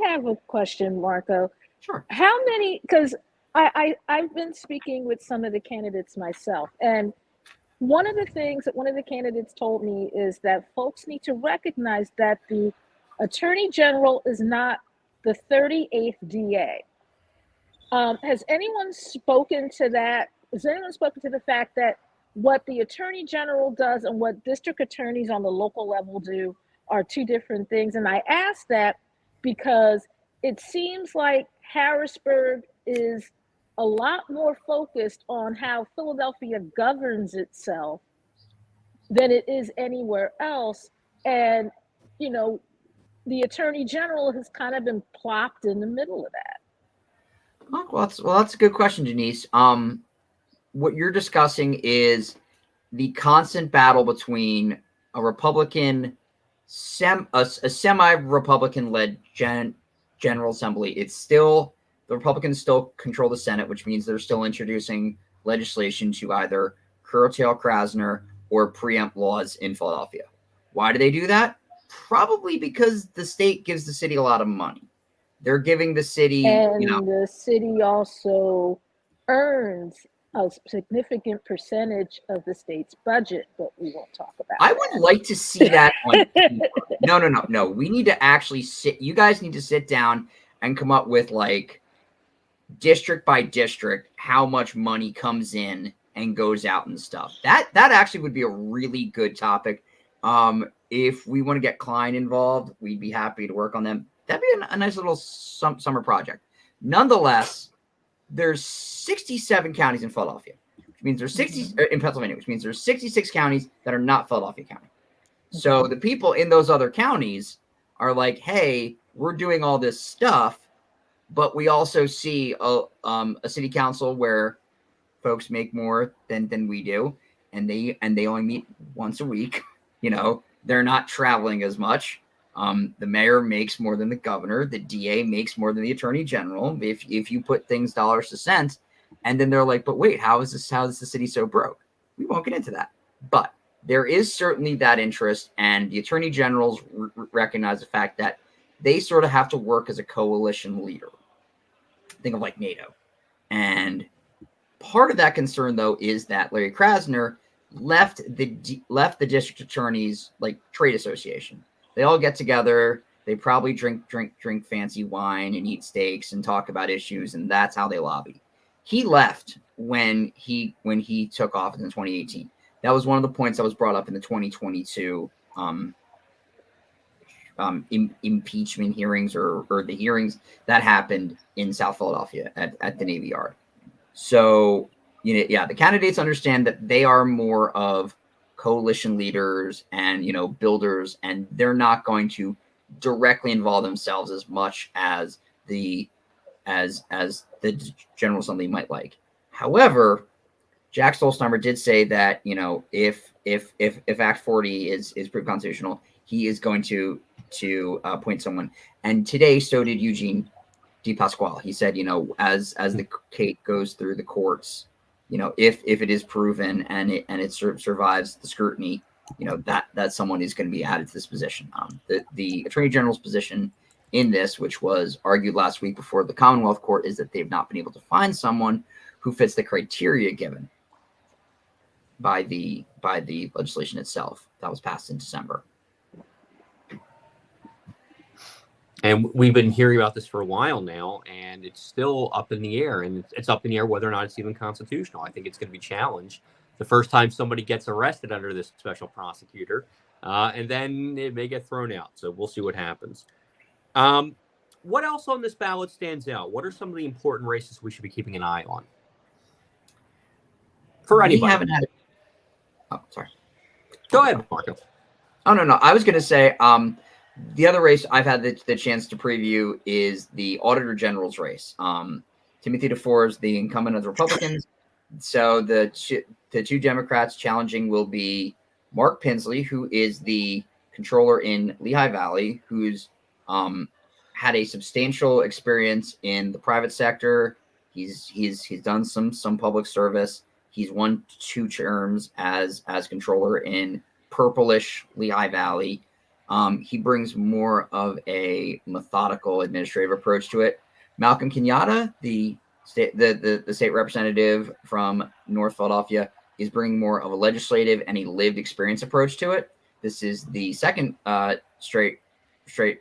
[SPEAKER 2] have a question, Marco.
[SPEAKER 6] Sure.
[SPEAKER 2] How many, because I've been speaking with some of the candidates myself, and one of the things that one of the candidates told me is that folks need to recognize that the Attorney General is not the 38th DA. Has anyone spoken to that? Has anyone spoken to the fact that what the Attorney General does and what district attorneys on the local level do are two different things? And I ask that because it seems like Harrisburg is a lot more focused on how Philadelphia governs itself than it is anywhere else. And, the Attorney General has kind of been plopped in the middle of that.
[SPEAKER 6] Well, that's a good question, Denise. What you're discussing is the constant battle between a Republican, a semi-Republican led General Assembly. It's still, the Republicans still control the Senate, which means they're still introducing legislation to either curtail Krasner or preempt laws in Philadelphia. Why do they do that? Probably because the state gives the city a lot of money. They're giving the city,
[SPEAKER 2] and the city also earns a significant percentage of the state's budget, but we won't talk about
[SPEAKER 6] I
[SPEAKER 2] that.
[SPEAKER 6] would like to see that on No. We need to actually you guys need to sit down and come up with, like, district by district how much money comes in and goes out and stuff. That actually would be a really good topic. If we want to get Klein involved, we'd be happy to work on them. That'd be a nice little summer project. Nonetheless, there's 67 counties in Philadelphia, which means there's 60 in Pennsylvania, which means there's 66 counties that are not Philadelphia County. So the people in those other counties are like, hey, we're doing all this stuff, but we also see a city council where folks make more than we do, and they only meet once a week. They're not traveling as much. The mayor makes more than the governor. The DA makes more than the attorney general. If you put things dollars to cents, and then they're like, but wait, how is the city so broke? We won't get into that. But there is certainly that interest, and the attorney generals recognize the fact that they sort of have to work as a coalition leader. Think of like NATO. And part of that concern, though, is that Larry Krasner left the district attorneys like trade association. They all get together. They probably drink fancy wine and eat steaks and talk about issues, and that's how they lobby. He left when he took office in 2018. That was one of the points that was brought up in the 2022 impeachment hearings or the hearings that happened in South Philadelphia at the Navy Yard. So, the candidates understand that they are more of coalition leaders and, builders, and they're not going to directly involve themselves as much as the General Assembly might like. However, Jack Stolzheimer did say that, if Act 40 is proved constitutional, he is going to appoint someone. And today, so did Eugene De Pasquale. He said, as the case goes through the courts, if it is proven and it survives the scrutiny, that someone is going to be added to this position. The Attorney General's position in this, which was argued last week before the Commonwealth Court, is that they've not been able to find someone who fits the criteria given by the legislation itself that was passed in December.
[SPEAKER 1] And we've been hearing about this for a while now, and it's still up in the air. And it's up in the air whether or not it's even constitutional. I think it's going to be challenged the first time somebody gets arrested under this special prosecutor, and then it may get thrown out. So we'll see what happens. What else on this ballot stands out? What are some of the important races we should be keeping an eye on? For anybody.
[SPEAKER 6] We haven't had. Oh, sorry.
[SPEAKER 1] Go ahead, Marco.
[SPEAKER 6] Oh, no. I was going to say, the other race I've had the chance to preview is the Auditor General's race. Timothy DeFore is the incumbent of the Republicans. So the two Democrats challenging will be Mark Pinsley, who is the controller in Lehigh Valley, who's had a substantial experience in the private sector. He's done some public service. He's won 2 terms as controller in purplish Lehigh Valley. He brings more of a methodical administrative approach to it. Malcolm Kenyatta, the state representative from North Philadelphia, is bringing more of a legislative and a lived experience approach to it. This is the second straight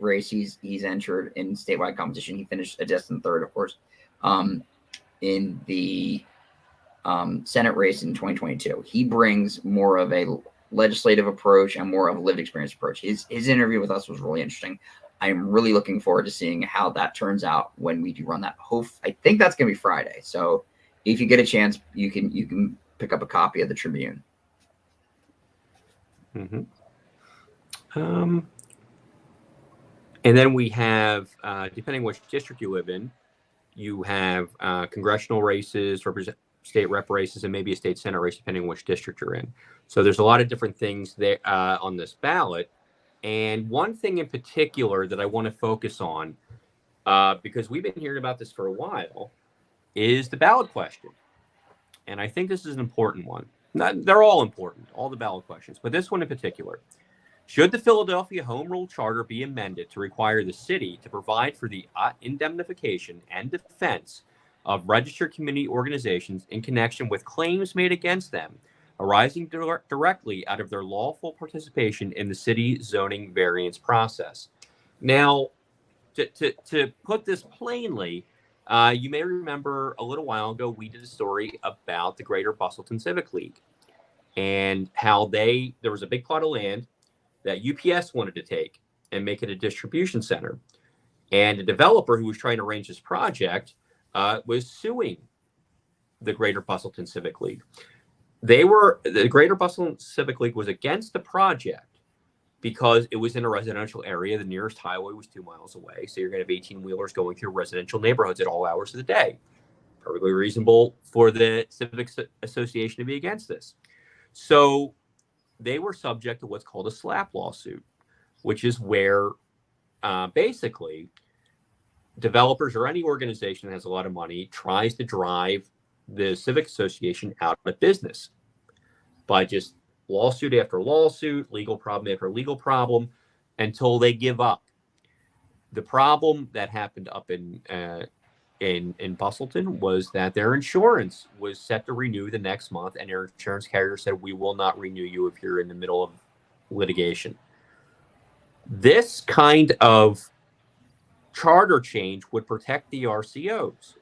[SPEAKER 6] race he's entered in statewide competition. He finished a distant third, of course, in the Senate race in 2022. He brings more of a legislative approach and more of a lived experience approach. His interview with us was really interesting. I'm really looking forward to seeing how that turns out when we do run that. I think that's going to be Friday. So if you get a chance, you can pick up a copy of the Tribune.
[SPEAKER 1] Mm-hmm. And then we have, depending which district you live in, you have congressional races, state rep races, and maybe a state senate race, depending on which district you're in. So there's a lot of different things there on this ballot. And one thing in particular that I want to focus on, because we've been hearing about this for a while, is the ballot question. And I think this is an important one. They're all important, all the ballot questions, but this one in particular. Should the Philadelphia Home Rule Charter be amended to require the city to provide for the indemnification and defense of registered community organizations in connection with claims made against them arising directly out of their lawful participation in the city zoning variance process? Now, to put this plainly, you may remember a little while ago we did a story about the Greater Bustleton Civic League and how there was a big plot of land that UPS wanted to take and make it a distribution center. And a developer who was trying to arrange this project was suing the Greater Bustleton Civic League. The Greater Bustleton Civic League was against the project because it was in a residential area. The nearest highway was 2 miles away. So you're going to have 18-wheelers going through residential neighborhoods at all hours of the day. Perfectly reasonable for the Civic Association to be against this. So they were subject to what's called a SLAP lawsuit, which is where basically developers or any organization that has a lot of money tries to drive the Civic Association out of business by just lawsuit after lawsuit, legal problem after legal problem, until they give up. The problem that happened up in Bustleton was that their insurance was set to renew the next month, and their insurance carrier said, "We will not renew you if you're in the middle of litigation." This kind of charter change would protect the RCOs.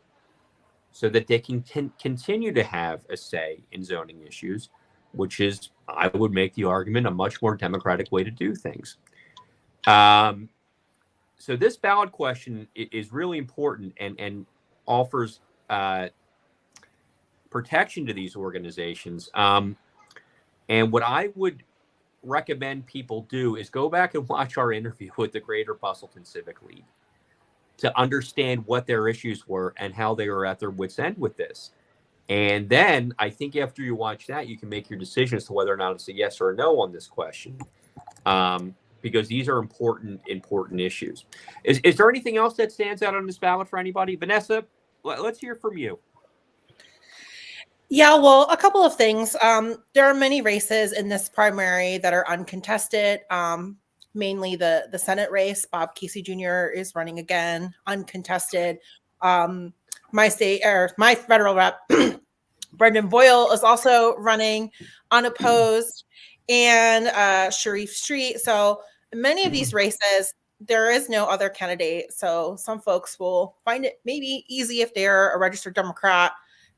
[SPEAKER 1] so that they can continue to have a say in zoning issues, which is, I would make the argument, a much more democratic way to do things. So this ballot question is really important and offers protection to these organizations. And what I would recommend people do is go back and watch our interview with the Greater Bustleton Civic League to understand what their issues were and how they were at their wits' end with this. And then I think after you watch that, you can make your decision as to whether or not it's a yes or a no on this question. Because these are important issues. Is there anything else that stands out on this ballot for anybody? Vanessa, let's hear from you.
[SPEAKER 3] Yeah, well, a couple of things. There are many races in this primary that are uncontested. Mainly the Senate race. Bob Casey Jr. is running again, uncontested. My federal rep, Brendan Boyle, is also running unopposed, and Sharif Street. So many of these races, there is no other candidate. So some folks will find it maybe easy if they're a registered Democrat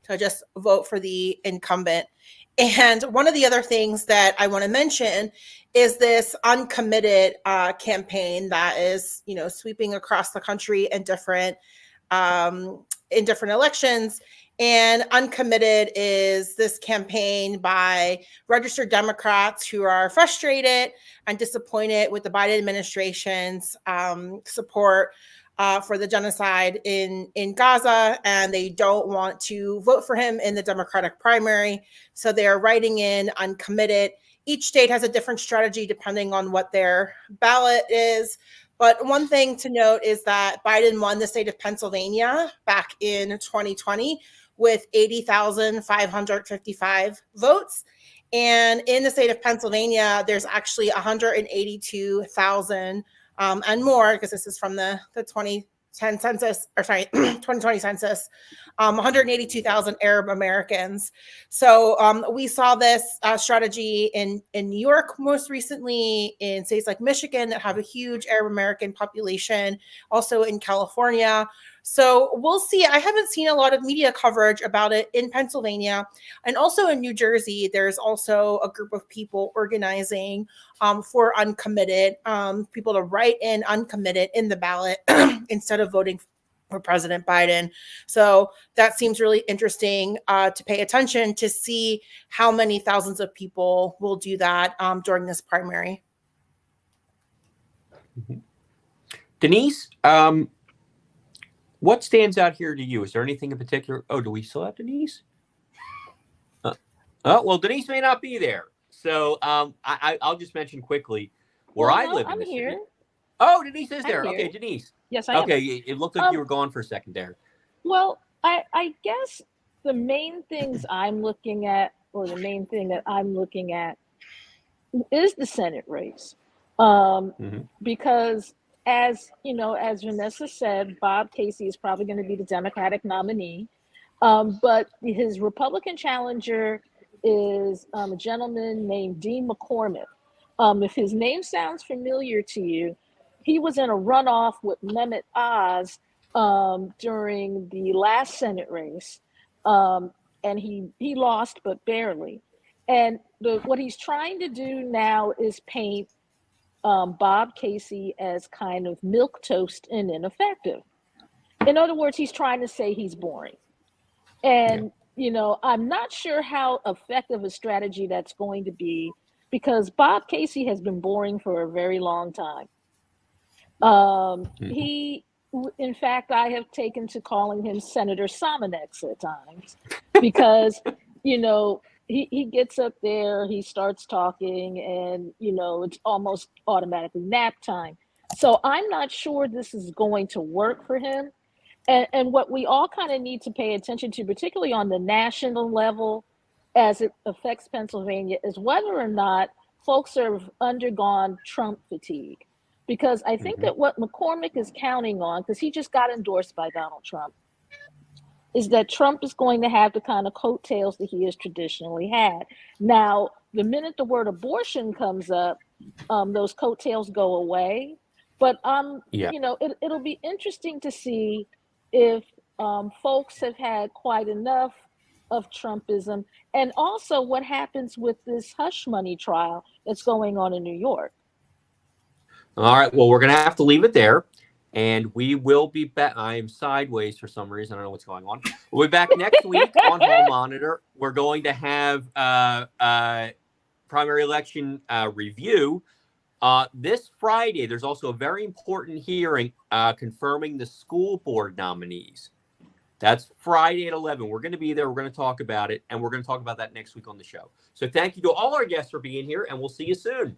[SPEAKER 3] to just vote for the incumbent. And one of the other things that I want to mention is this uncommitted campaign that is, sweeping across the country in different elections. And uncommitted is this campaign by registered Democrats who are frustrated and disappointed with the Biden administration's support for the genocide in Gaza, and they don't want to vote for him in the Democratic primary. So they are writing in uncommitted. Each state has a different strategy depending on what their ballot is. But one thing to note is that Biden won the state of Pennsylvania back in 2020 with 80,555 votes. And in the state of Pennsylvania, there's actually 182,000 and more, because this is from the 2010 census, 2020 census, 182,000 Arab Americans. So we saw this strategy in New York most recently, in states like Michigan that have a huge Arab American population, also in California. So we'll see. I haven't seen a lot of media coverage about it in Pennsylvania, and also in New Jersey. There's also a group of people organizing for uncommitted, people to write in uncommitted in the ballot instead of voting for President Biden. So that seems really interesting to pay attention to see how many thousands of people will do that during this primary.
[SPEAKER 1] Denise, what stands out here to you? Is there anything in particular? Oh, do we still have Denise? Well, Denise may not be there. So I'll just mention quickly where I live in the city.
[SPEAKER 2] Here.
[SPEAKER 1] Oh, Denise is there.
[SPEAKER 2] I'm
[SPEAKER 1] Okay,
[SPEAKER 2] here.
[SPEAKER 1] Denise.
[SPEAKER 2] Yes, I am.
[SPEAKER 1] Okay, it looked like you were gone for a second there.
[SPEAKER 2] Well, I guess the main things I'm looking at, or the main thing that I'm looking at, is the Senate race. Because as Vanessa said, Bob Casey is probably going to be the Democratic nominee. But his Republican challenger is a gentleman named Dean McCormick. If his name sounds familiar to you, he was in a runoff with Mehmet Oz during the last Senate race. And he lost, but barely. And what he's trying to do now is paint Bob Casey as kind of milquetoast and ineffective. In other words, he's trying to say he's boring. And, I'm not sure how effective a strategy that's going to be, because Bob Casey has been boring for a very long time. In fact, I have taken to calling him Senator Somonex at times, because, he gets up there, he starts talking, and, it's almost automatically nap time. So I'm not sure this is going to work for him. And what we all kind of need to pay attention to, particularly on the national level, as it affects Pennsylvania, is whether or not folks have undergone Trump fatigue. Because I think that what McCormick is counting on, because he just got endorsed by Donald Trump, is that Trump is going to have the kind of coattails that he has traditionally had. Now, the minute the word abortion comes up, those coattails go away. But it'll be interesting to see if Folks have had quite enough of Trumpism, and also what happens with this hush money trial that's going on in New York.
[SPEAKER 1] All right. Well, we're going to have to leave it there. And we will be back. I am sideways for some reason. I don't know what's going on. We'll be back next week on Hall Monitor. We're going to have primary election review. This Friday, there's also a very important hearing confirming the school board nominees. That's Friday at 11. We're going to be there. We're going to talk about it. And we're going to talk about that next week on the show. So thank you to all our guests for being here. And we'll see you soon.